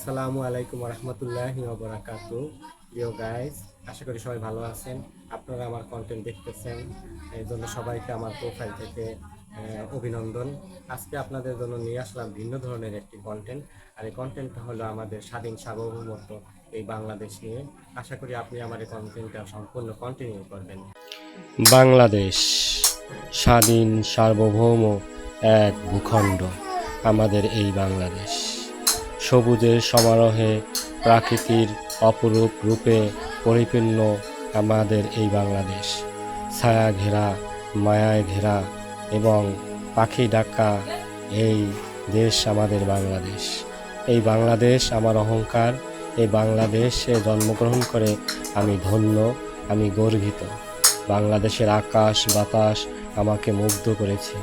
আসসালামু আলাইকুম রহমতুল্লাহি ওয়া প্রিয় গাইস, আশা করি সবাই ভালো আছেন। আপনারা আমার কন্টেন্ট দেখতেছেন, এই জন্য সবাইকে আমার প্রোফাইল থেকে অভিনন্দন। আজকে আপনাদের জন্য নিয়ে আসলাম ভিন্ন ধরনের একটি কন্টেন্ট, আর এই কন্টেন্টটা হলো আমাদের স্বাধীন সার্বভৌমত্ব এই বাংলাদেশ নিয়ে। আশা করি আপনি আমার এই কন্টেন্টটা সম্পূর্ণ কন্টিনিউ করবেন। বাংলাদেশ স্বাধীন সার্বভৌম এক ভূখণ্ড, আমাদের এই বাংলাদেশ সবুজের সমারোহে প্রাকৃতির অপরূপ রূপে পরিপূর্ণ আমাদের এই বাংলাদেশ। ছায়া ঘেরা, মায়ায় ঘেরা এবং পাখি ডাকা এই দেশ আমাদের বাংলাদেশ। এই বাংলাদেশ আমার অহংকার। এই বাংলাদেশে জন্মগ্রহণ করে আমি ধন্য, আমি গর্বিত। বাংলাদেশের আকাশ বাতাস আমাকে মুগ্ধ করেছে।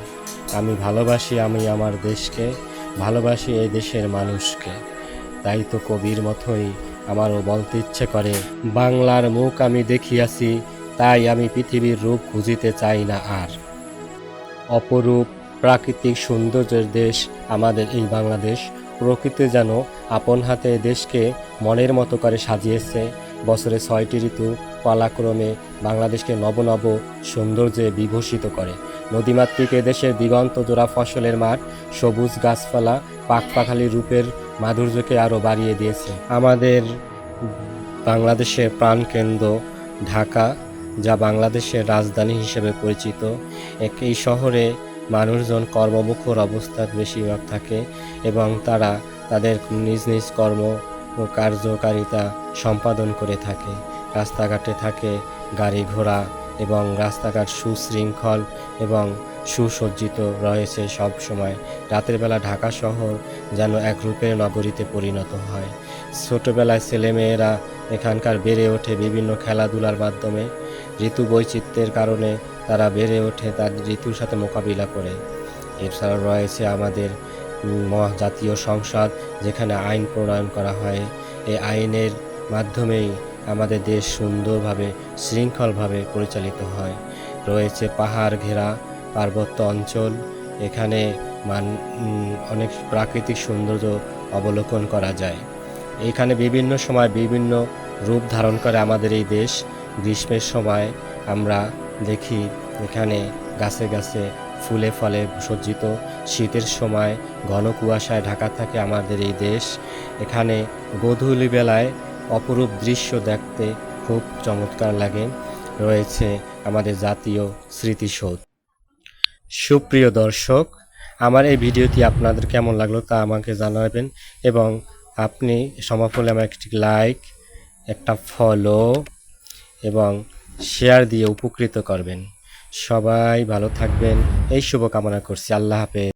আমি ভালোবাসি আমার দেশকে, ভালোবাসি এই দেশের মানুষকে। তাই তো কবির মতোই আমারও বলতে ইচ্ছে করে, বাংলার মুখ আমি দেখিয়াছি, তাই আমি পৃথিবীর রূপ খুঁজিতে চাই না আর। অপরূপ প্রাকৃতিক সৌন্দর্যের দেশ আমাদের এই বাংলাদেশ। প্রকৃতি যেন আপন হাতে দেশকে মনের মতো করে সাজিয়েছে। বছরে 6টি ঋতু পালাক্রমে বাংলাদেশকে নব নব সৌন্দর্যে বিভূষিত করে। নদীমাতৃক দেশের দিগন্ত জোড়া ফসলের মাঠ, সবুজ গাছপালা পাখপাখালি রূপের মাধুর্যকে আরও বাড়িয়ে দিয়েছে। আমাদের বাংলাদেশের প্রাণকেন্দ্র ঢাকা, যা বাংলাদেশের রাজধানী হিসেবে পরিচিত। এই শহরে মানুষজন কর্মমুখর অবস্থায় বেশিরভাগ থাকে এবং তারা তাদের নিজ নিজ কার্যকারিতা সম্পাদন করে থাকে। রাস্তাঘাটে থাকে গাড়ি ঘোড়া এবং রাস্তাঘাট সুশৃঙ্খল এবং সুসজ্জিত রয়েছে সব সময়। রাতের বেলা ঢাকা শহর যেন এক রূপের নগরীতে পরিণত হয়। ছোটবেলায় ছেলেমেয়েরা এখানকার বেড়ে ওঠে বিভিন্ন খেলাধুলার মাধ্যমে। ঋতু বৈচিত্র্যের কারণে তারা বেড়ে ওঠে তার ঋতুর সাথে মোকাবিলা করে। এছাড়াও রয়েছে আমাদের জাতীয় সংসদ, যেখানে আইন প্রণয়ন করা হয়। এই আইনের মাধ্যমেই আমাদের দেশ সুন্দরভাবে শৃঙ্খলভাবে পরিচালিত হয়। রয়েছে পাহাড় ঘেরা পার্বত্য অঞ্চল, এখানে অনেক প্রাকৃতিক সৌন্দর্য অবলোকন করা যায়। এখানে বিভিন্ন সময় বিভিন্ন রূপ ধারণ করে আমাদের এই দেশ। গ্রীষ্মের সময় আমরা দেখি এখানে গাছে গাছে ফুলে ফলে সজ্জিত। শীতের সময় ঘন কুয়াশায় ঢাকা থাকে আমাদের এই দেশ। এখানে গোধূলি বেলায় অপরূপ দৃশ্য দেখতে খুব চমৎকার লাগে। রয়েছে আমাদের জাতীয় স্মৃতিসৌধ। সুপ্রিয় দর্শক, আমার এই ভিডিওটি আপনাদের কেমন লাগলো তা আমাকে জানাবেন এবং আপনি সমাপলে আমার একটি লাইক, একটা ফলো এবং শেয়ার দিয়ে উপকৃত করবেন। সবাই ভালো থাকবেন এই শুভকামনা করছি। আল্লাহ হাফেজ।